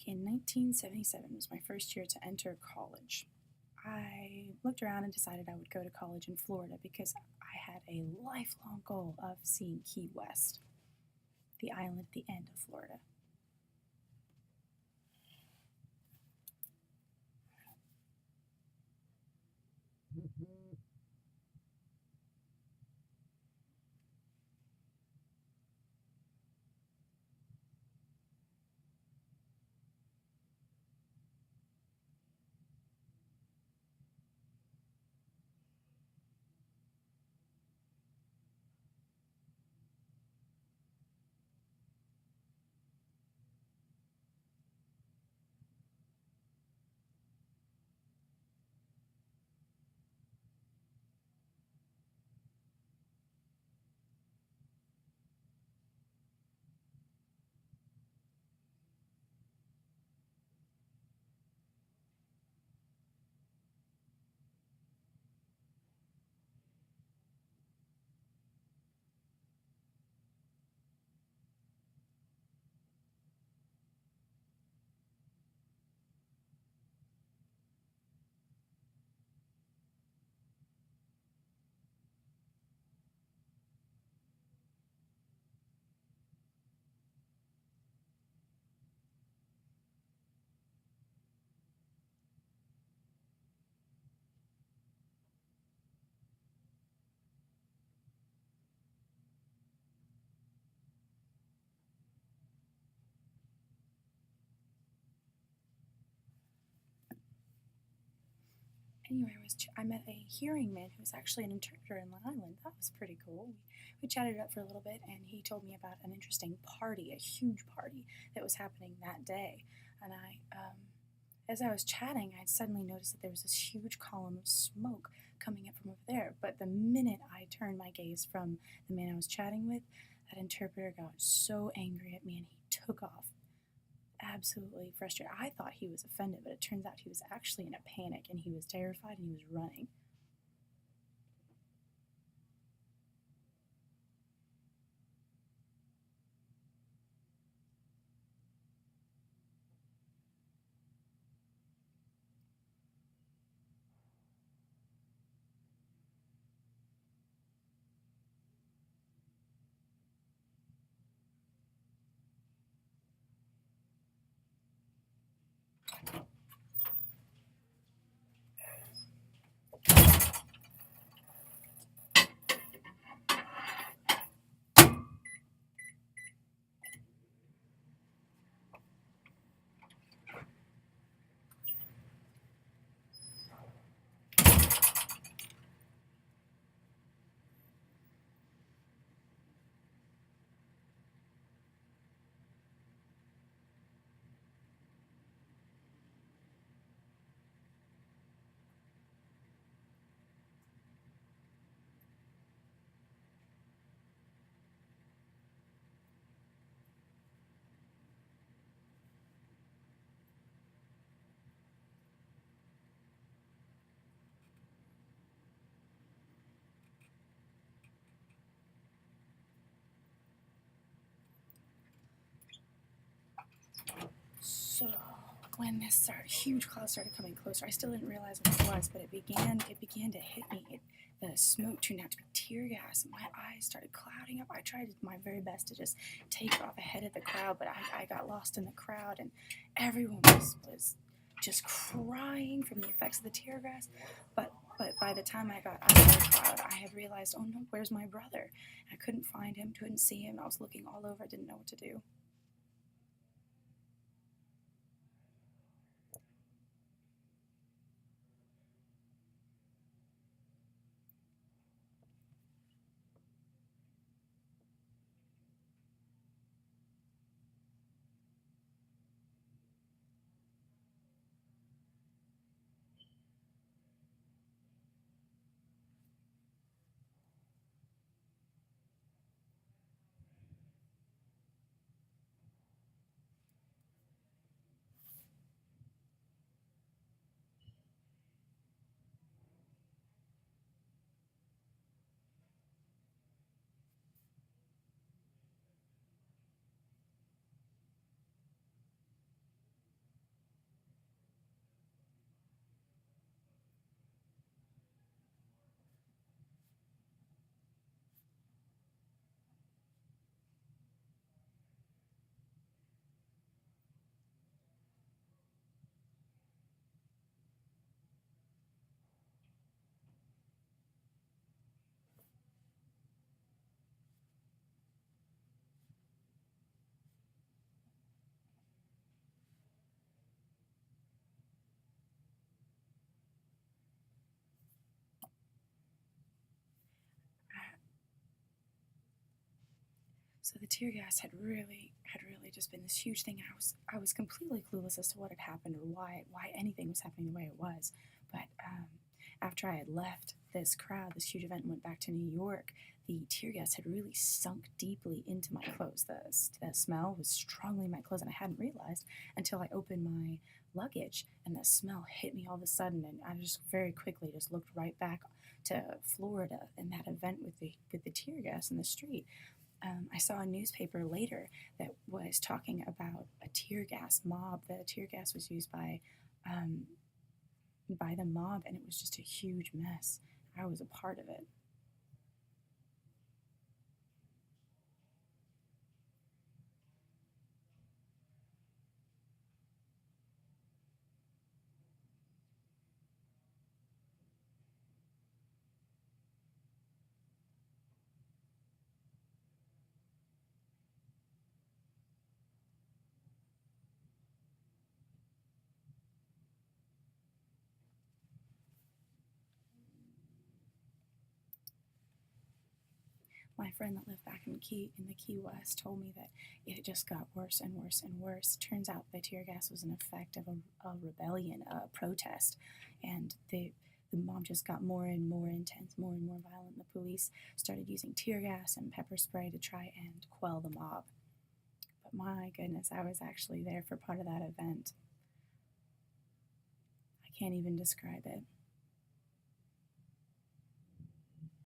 back in 1977 was my first year to enter college. I looked around and decided I would go to college in Florida because I had a lifelong goal of seeing Key West, the island at the end of Florida. Anyway, I met a hearing man who was actually an interpreter in Long Island. That was pretty cool. We chatted it up for a little bit, and he told me about an interesting party, a huge party that was happening that day. And as I was chatting, I suddenly noticed that there was this huge column of smoke coming up from over there. But the minute I turned my gaze from the man I was chatting with, that interpreter got so angry at me, and he took off. Absolutely frustrated. I thought he was offended, but it turns out he was actually in a panic, and he was terrified, and he was running. So when this huge cloud started coming closer, I still didn't realize what it was, but it began to hit me. The smoke turned out to be tear gas. My eyes started clouding up. I tried my very best to just take off ahead of the crowd, but I got lost in the crowd, and everyone was just crying from the effects of the tear gas. But by the time I got out of the crowd, I had realized, oh no, where's my brother? I couldn't find him, couldn't see him. I was looking all over, didn't know what to do. So the tear gas had really just been this huge thing. I was completely clueless as to what had happened or why anything was happening the way it was. But after I had left this crowd, this huge event, and went back to New York, the tear gas had really sunk deeply into my clothes. The smell was strongly in my clothes, and I hadn't realized until I opened my luggage, and the smell hit me all of a sudden, and I just very quickly just looked right back to Florida and that event with the tear gas in the street. I saw a newspaper later that was talking about a tear gas mob. The tear gas was used um, by the mob, and it was just a huge mess. I was a part of it. My friend that lived back in the Key West told me that it just got worse and worse and worse. Turns out the tear gas was an effect of a rebellion, a protest, and the mob just got more and more intense, more and more violent. The police started using tear gas and pepper spray to try and quell the mob. But my goodness, I was actually there for part of that event. I can't even describe it.